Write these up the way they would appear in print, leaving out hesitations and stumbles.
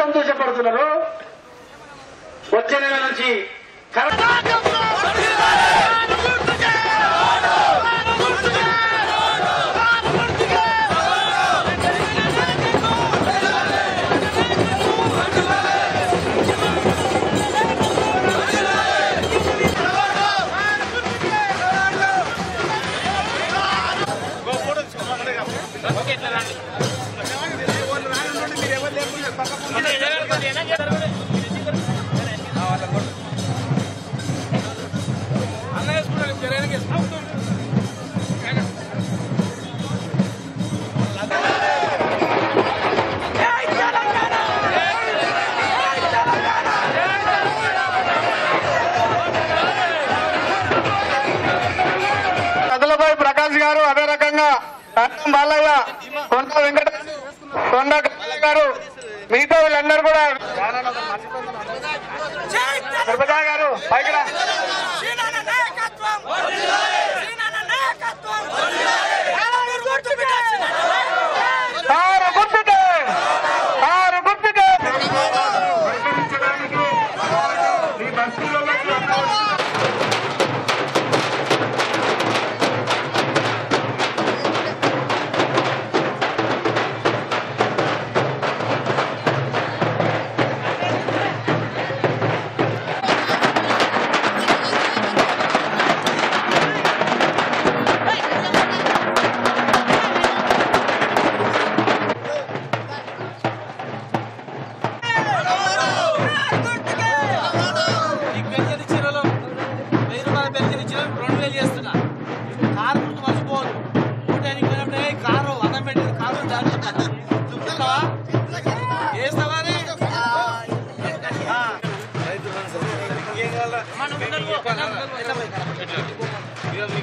సంతోషపడుతున్నారు. వచ్చే నెల నుంచి ప్రకాష్ గారు, అదే రకంగా బాలయ్య, కొండ వెంకట, కొండ గారు, మిగతా వీళ్ళందరూ కూడా గారు పైకి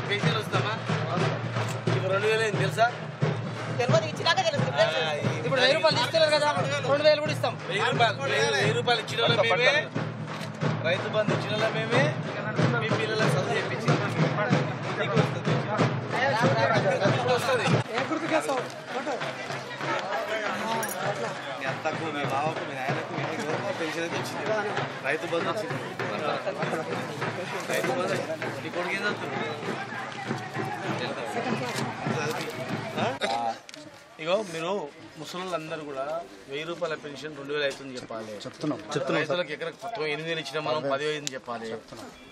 పెన్షన్ వస్తామా? ఇప్పుడు 2000 తెలుసా? ఇప్పుడు 1000 రూపాయలు ఇస్తారు కదా, 2000 కూడా ఇస్తాం. 1000 రూపాయలు ఇచ్చిన మేమే, రైతు బంధు ఇచ్చిన మేమే, మీ పిల్లలకు చదువు చేయించి వస్తుంది. తక్కువ మీ బావకు, మీ నాయనకు, పెన్షన్ అయితే వచ్చింది, రైతు బంధు వచ్చింది. రైతు బంధు నీ కొడుకు ఏం చదువుతుంది? ఇగో మీరు ముసలిళ్ళందరూ కూడా 1000 రూపాయల పెన్షన్ 2000 అవుతుంది చెప్పాలి. రైతులకు ఎక్కడ 8000 ఇచ్చినా మనం 10,000 చెప్పాలి.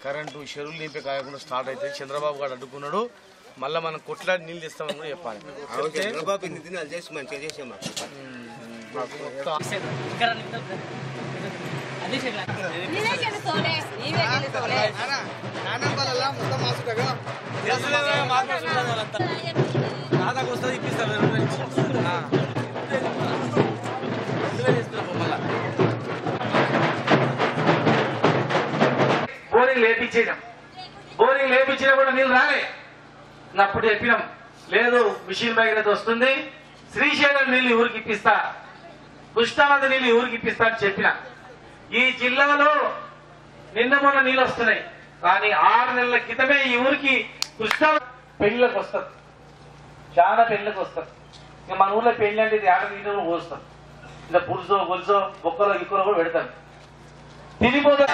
కరెంటు చెరువులు నింపే కాకుండా స్టార్ట్ అయితే చంద్రబాబు గారు అడ్డుకున్నాడు. మళ్ళీ మనం కొట్లాడి నీళ్ళు తెస్తామని కూడా చెప్పాలి. దాదాపు వస్తుంది, ఇప్పిస్తారు. బోరింగ్ లేపించేసాం, బోరింగ్ లేపించినా కూడా నీళ్ళు రాలే. అప్పుడు చెప్పినాం, లేదు మిషన్ భగీరథ వస్తుంది, శ్రీశైలం నీళ్ళు ఊరికి ఇప్పిస్తా, కృష్ణానది నీళ్ళు ఊరికి ఇప్పిస్తా అని చెప్పిన. ఈ జిల్లాలో నిన్న మొన్న నీళ్ళు వస్తున్నాయి, కానీ 6 నెలల క్రితమే ఈ ఊరికి కృష్ణా పెళ్లిళ్ళకి వస్తారు, చాలా పెళ్లికి వస్తారు. ఇంకా మన ఊర్లో పెళ్లి అంటే ఇది 50 లీటర్లు పోస్తాం. ఇంకా పులుసో గొలుసో బొక్కలో ఇక్కలో కూడా పెడతాం. తిరిగిపోతా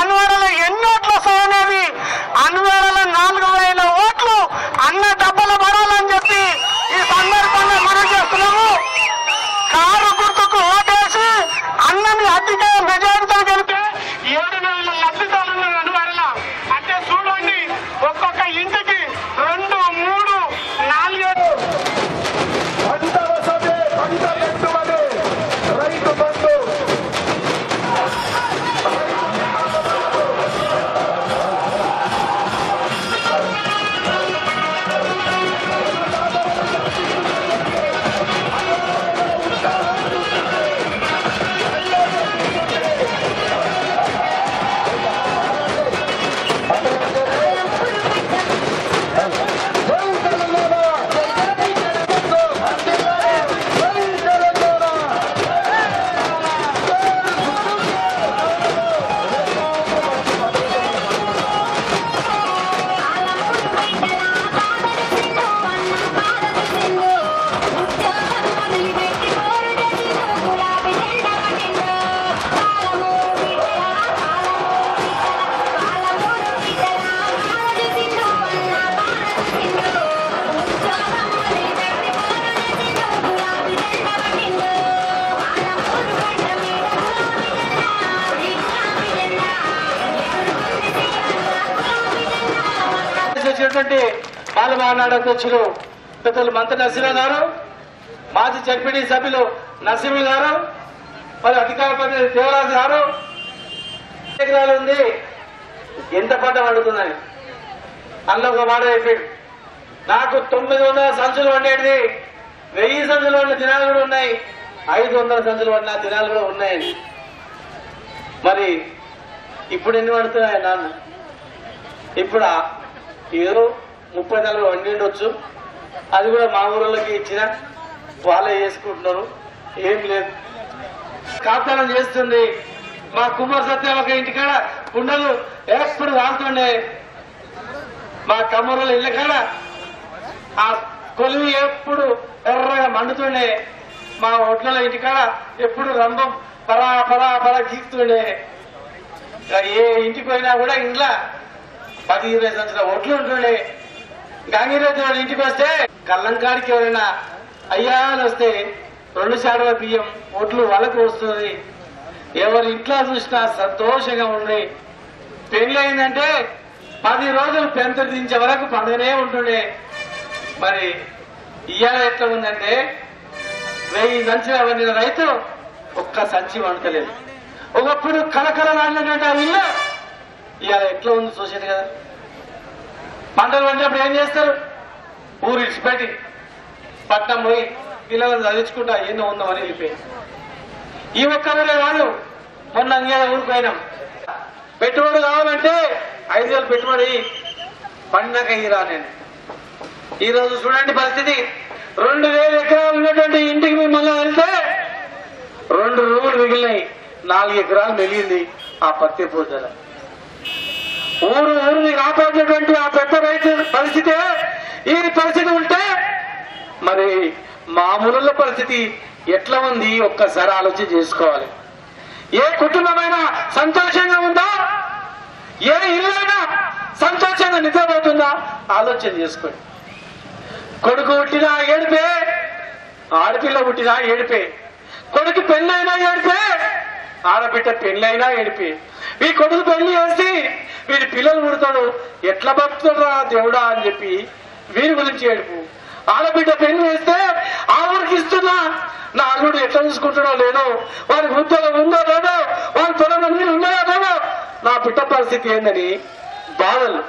అన్వాడలో ఎన్నోట్ల సోనేవి, అన్వాడలో 4 వచ్చినటువంటి బాల మహానాడు అధ్యక్షులు పెద్దలు మంత్రి నరసింహ గారు, మాజీ జడ్పీటీ సభ్యులు నరసింహ గారు, మరి అధికార ప్రతినిధి దేవరాజు గారు ఉంది. ఎంత పంట పండుతుందని అందులో ఒక మాట చెప్పాడు. నాకు 900 సంచులు వండేది, 1000 సంచులు వండిన దినాలు కూడా ఉన్నాయి, 500 సంచులు వండిన దినాలు కూడా ఉన్నాయని. మరి ఇప్పుడు ఎన్ని పడుతున్నాయి నాన్న? ఇప్పుడు ఏదో 30-40 వండిండొచ్చు. అది కూడా మా ఊళ్ళకి ఇచ్చిన వాళ్ళే చేసుకుంటున్నారు. ఏం లేదు, కాపుతానం చేస్తుంది. మా కుమార్ సత్యం ఒక ఇంటికాడ కుండలు ఎప్పుడు కాలుతుండే, మా కమ్మరుల ఇళ్ళ కాడ ఆ కొలివి ఎప్పుడు ఎర్రగా మండుతుండే, మా ఒడ్ల ఇంటికాడ ఎప్పుడు రంభం పరా పరా పరా గీకుతుండే. ఏ ఇంటికి పోయినా కూడా ఇంట్లో 10-20 సంవత్సరాల ఒడ్లు ఉంటుండే. గంగిరెడ్డి వాళ్ళ ఇంటికి వస్తే కల్లంకాడికి ఎవరైనా అయ్యా అని వస్తే 2 శాడల బియ్యం ఒడ్లు వాళ్ళకు వస్తుంది. ఎవరి ఇంట్లో చూసినా సంతోషంగా ఉంది. పెళ్లి అయిందంటే 10 రోజులు పెంత దించే వరకు పండుగనే ఉంటుండే. మరి ఇవాళ ఎట్లా ఉందంటే 1000 సంచులు వండిన రైతు ఒక్క సంచి వండలేదు. ఒకప్పుడు కలకలలాడినటువంటి ఆ ఇల్లు ఇవాళ ఎట్లా ఉంది చూసేది కదా. పంటలు వండినప్పుడు ఏం చేస్తారు? ఊరు ఇచ్చిపెట్టి పట్నం పోయి పిల్లలను చదివించుకుంటా ఎన్నో ఉందామని వెళ్ళిపోయి. ఈ ఒక్కరే వాళ్ళు మొన్న అంగేద ఊరికి పోయినాం. పెట్టుబడి కావాలంటే 5,000 పెట్టుబడి పండినాక ఇరా. నేను ఈరోజు చూడండి పరిస్థితి. 2,000 ఎకరాలు ఉన్నటువంటి ఇంటికి మిమ్మల్ని వెళ్తే 2 రూములు మిగిలినాయి, 4 ఎకరాలు మిగిలింది ఆ పత్తి పూజల. ఊరిని కాపాడినటువంటి ఆ పెద్ద రైతు పరిస్థితి ఈ పరిస్థితి ఉంటే మరి మామూలు పరిస్థితి ఎట్లా ఉంది ఒక్కసారి ఆలోచన చేసుకోవాలి. ఏ కుటుంబమైనా సంతోషంగా ఉందా? ఏ ఇల్లు సంతోషంగా నిద్రపోతుందా? ఆలోచన చేసుకోండి. కొడుకు పుట్టినా ఏడిపే, ఆడపిల్ల పుట్టినా ఏడిపే, కొడుకు పెళ్ళైనా ఏడిపే, ఆడబిడ్డ పెళ్ళైనా ఏడిపే. ఈ కొడుకు పెళ్లి చేసి వీడి పిల్లలు పుడతాడు, ఎట్లా బతుకుతాడు రా దేవుడా అని చెప్పి వీరి గురించి ఏడుపు. ఆడబిడ్డ పెళ్లి చేస్తే ఆ ఊరికి ఇస్తున్నా, నా అల్లుడు ఎట్లా చూసుకుంటాడో లేదో, వారికి ఉద్యోగం ఉందో లేదో, వారి పొలం నీళ్ళు ఉన్నాయో లేదో, నా బిడ్డ పరిస్థితి ఏందని బాధలు.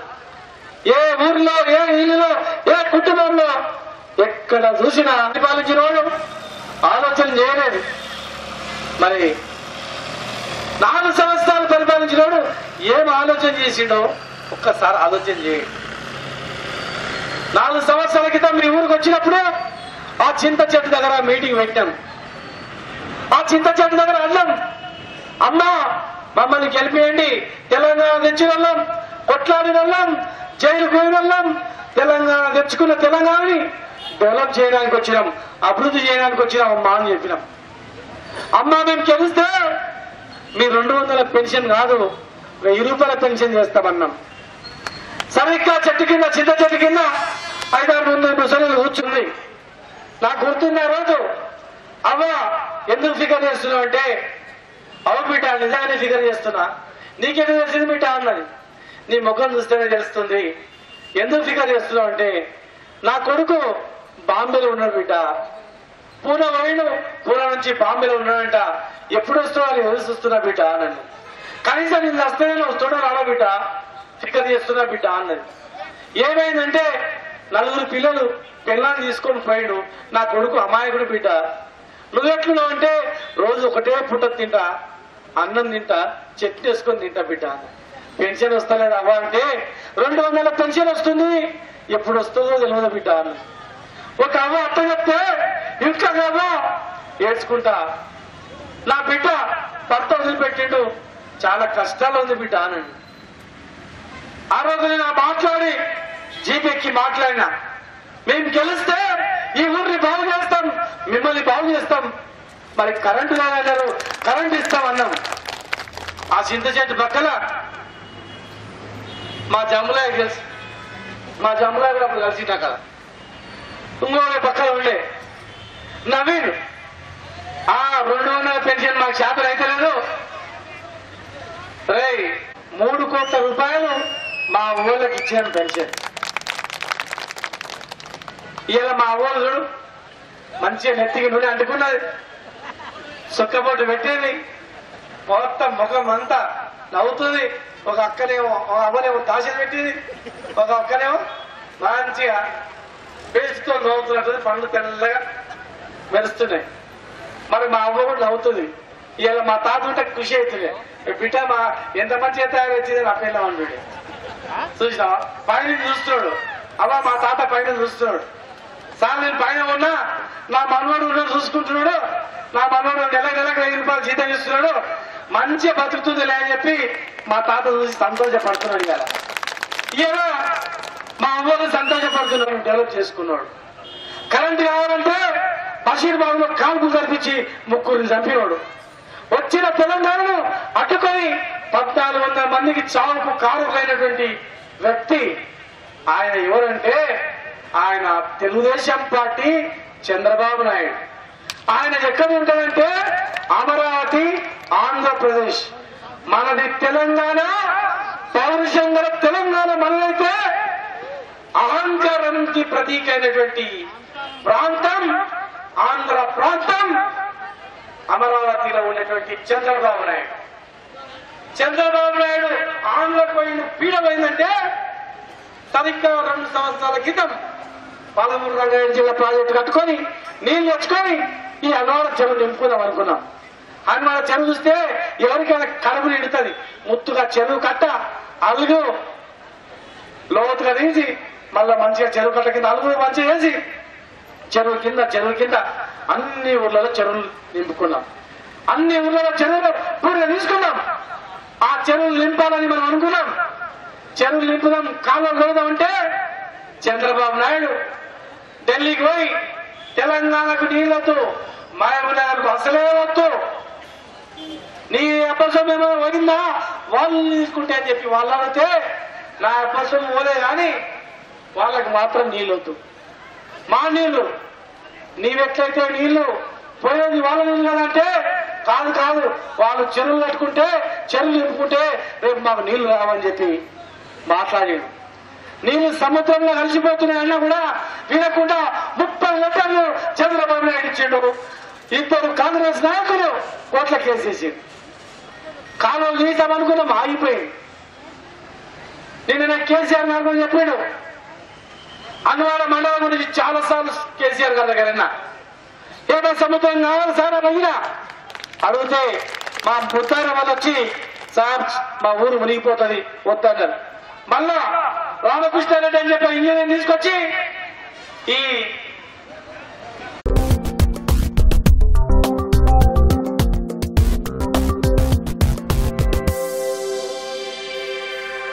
ఏ ఊరిలో, ఏ ఇల్లులో, ఏ కుటుంబంలో ఎక్కడ చూసినా పరిపాలించిన వాళ్ళు ఆలోచన చేయలేదు. మరి 4 సంవత్సరాలు పరిపాలించినోడు ఏం ఆలోచన చేసిండో ఒక్కసారి ఆలోచన చేయండి. 4 సంవత్సరాల క్రితం మీ ఊరికి వచ్చినప్పుడు ఆ చింత చెట్టు దగ్గర మీటింగ్ పెట్టాం. ఆ చింత చెట్టు దగ్గర అన్నాం, అమ్మా మమ్మల్ని గెలిపేయండి, తెలంగాణ తెచ్చిన వాళ్ళం, కొట్లాడిన వాళ్ళం, జైలు పోయిన వాళ్ళం, తెలంగాణ తెచ్చుకున్న తెలంగాణని డెవలప్ చేయడానికి వచ్చినాం, అభివృద్ధి చేయడానికి వచ్చినాం అమ్మా అని చెప్పినాం. అమ్మా మేము గెలిస్తే మీ 200 పెన్షన్ కాదు 1000 రూపాయల పెన్షన్ చేస్తామన్నాం. సరిగ్గా చెట్టు కింద, చింత చెట్టు కింద 5-6 ముసలు కూర్చుంది. నాకు గుర్తున్న రోజు, అవ్వ ఎందుకు ఫిగర్ చేస్తున్నావు అంటే, అవ్వ బిడ్డ నిజంగానే ఫిగర్ చేస్తున్నా, నీకెందుకు తెలిసింది బిడ్డ అన్నది. నీ ముఖం చూస్తేనే తెలుస్తుంది ఎందుకు ఫిగర్ చేస్తున్నావు అంటే, నా కొడుకు బాంబేలో ఉన్నాడు బిడ్డ, పూనా పోయిను, పూనా నుంచి బాంబేలో ఉన్నాడంట, ఎప్పుడు వస్తున్నావు ఎదురు చూస్తున్నా బిడ్డ అన్నాను. కనీసం నేను వస్తేనే వస్తున్నా రాడా బిడ్డ, ఫికర్ చేస్తున్నా బిడ్డ అన్నది. ఏమైందంటే 4 పిల్లలు పిల్లల్ని తీసుకొని పోయిండు, నా కొడుకు అమాయకుడు బిడ్డ. నువ్వెట్లు అంటే రోజు ఒకటే పుట్ట తింటా, అన్నం తింటా, చట్నీ వేసుకొని తింటా బిడ్డ. పెన్షన్ వస్తలేదు అవ్వ అంటే, 200 పెన్షన్ వస్తుంది, ఎప్పుడు వస్తుందో తెలియదు బిడ్డ అన్న. ఒక అవ్వ అత్త చెప్తే ఇంకా అవ్వ ఏడ్చుకుంటా, నా బిడ్డ భర్త వదిలిపెట్టిండు, చాలా కష్టాలు ఉంది బిడ్డ అనండి. ఆ రోజు నేను మాట్లాడి జీపెక్కి మాట్లాడినా, మేము గెలిస్తే ఈ ఊరిని బాగు చేస్తాం, మిమ్మల్ని బాగు చేస్తాం. మరి కరెంటు రాగారు, కరెంటు ఇస్తాం అన్నాం. ఆ చింత చెట్టు పక్కన మా జమ్ములాయ కలిసి, మా జమ్ములాయ కూడా అప్పుడు కలిసి కదా, ఇంకో పక్కన ఉండే నవీన్, 200 పెన్షన్ మాకు శాతం అయితే లేదు, 3 కోట్ల రూపాయలు మా ఊళ్ళకి ఇచ్చాను పెన్షన్. ఇలా మా అవ్వలు చూడు మంచిగా నెత్తికి నూనె అంటుకున్నది, సుక్కబొట్టు పెట్టింది, మొత్తం ముఖం అంతా నవ్వుతుంది. ఒక అక్కనేమో అవ్వనేమో దాశలు పెట్టింది, ఒక అక్కనేమో మంచిగా పేస్తో నవ్వుతున్నట్టు పండ్లు తెల్లగా మెరుస్తున్నాయి. మరి మా అవ్వ కూడా నవ్వుతుంది. ఇలా మా తాత ఉంటే ఖుషి అవుతుంది, బిడ్డ మా ఎంత మంచిగా తయారు వచ్చింది నా పిల్లవాడు బిడ్డ. చూసినావా పైన చూస్తున్నాడు, అవ్వ మా తాత పైన చూస్తున్నాడు. సార్ నేను పైన ఉన్నా నా మనవాడు ఉన్నాడు చూసుకుంటున్నాడు, నా మనవాడు నెలకు 1000 రూపాయలు జీతం ఇస్తున్నాడు, మంచిగా బతుకుతుంది లే అని చెప్పి మా తాత చూసి సంతోషపడుతున్నాడు. కదా ఇలా మా అవ్వను సంతోషపడుతున్నాడు, డెవలప్ చేసుకున్నాడు. కరెంట్ కావాలంటే బషీర్బాబులో కాల్పు కల్పించి 3 చంపినోడు. వచ్చిన తెలంగాణను అడ్డుకొని 1400 మందికి చావుకు కారకులైనటువంటి వ్యక్తి ఆయన. ఎవరంటే ఆయన తెలుగుదేశం పార్టీ చంద్రబాబు నాయుడు. ఆయన ఎక్కడ ఉంటాడంటే అమరావతి ఆంధ్రప్రదేశ్. మనది తెలంగాణ, పౌరుషం గల తెలంగాణ మనదైతే అహంకారానికి ప్రతీక అయినటువంటి ప్రాంతం ఆంధ్ర ప్రాంతం అమరావతిలో ఉన్నటువంటి చంద్రబాబు నాయుడు. చంద్రబాబు నాయుడు ఆంధ్రకు పోయిన పీడమైందంటే సరిగ్గా 2 సంవత్సరాల క్రితం 13 రంగారెడ్డి జిల్లా ప్రాజెక్టు కట్టుకొని నీళ్లు తెచ్చుకొని ఈ అన్నవాడ చెరువు నింపుకుందాం అనుకున్నాం. అన్నవాడ చెరువు చూస్తే ఎవరికైనా కడుపు నిండుతుంది. ముత్తుగా చెరువు కట్ట అలుగు లోతుగా తీసి మళ్ళా మంచిగా చెరువు కట్ట కింద అలుగు మంచిగా వేసి చెరువు కింద అన్ని ఊర్లలో చెరువులు నింపుకున్నాం. అన్ని ఊర్లలో చెరువులు పూర్తిగా తీసుకున్నాం. ఆ చెరువులు నింపాలని మనం అనుకున్నాం. చెరువులు నింపుదాం, కాలువలు కలుగుదాం అంటే చంద్రబాబు నాయుడు ఢిల్లీకి పోయి తెలంగాణకు నీళ్ళొద్దు, మహబూబ్నగర్కు అసలే వద్దు, నీ అబ్బసం ఏమో పోయిందా వాళ్ళు తీసుకుంటే అని చెప్పి వాళ్ళు అడిగితే నా అబ్బసం పోలే కానీ వాళ్ళకి మాత్రం నీళ్ళొద్దు, మా నీళ్లు నీవెట్లయితే నీళ్లు పోయేది వాళ్ళ నీళ్ళు కదంటే కాదు వాళ్ళు చెరువులు కట్టుకుంటే చెరువులు నింపుకుంటే రేపు మాకు నీళ్లు రావని చెప్పి మాట్లాడాడు. నీళ్లు సముద్రంలో కలిసిపోతున్నాయన్నా కూడా వినకుండా 30 లీటర్లు చంద్రబాబు నాయుడు ఇచ్చిండు. 2 కాంగ్రెస్ నాయకులు కోట్ల కేసేసి కాలువలు తీసామనుకున్నాం, ఆగిపోయింది. నిన్న కేసీఆర్ గారు చెప్పాడు, అన్నవాడ మండలం గురించి చాలా సార్లు కేసీఆర్ గారి దగ్గర ఏదో సముద్రం కావాలి సార్ అని అడిగితే మా పుత్తార వాళ్ళు వచ్చి సార్ మా ఊరు మునిగిపోతుంది వద్దన్నారు. మళ్ళా రామకృష్ణారెడ్డి అని చెప్పి ఇంజనీర్ తీసుకొచ్చి ఈ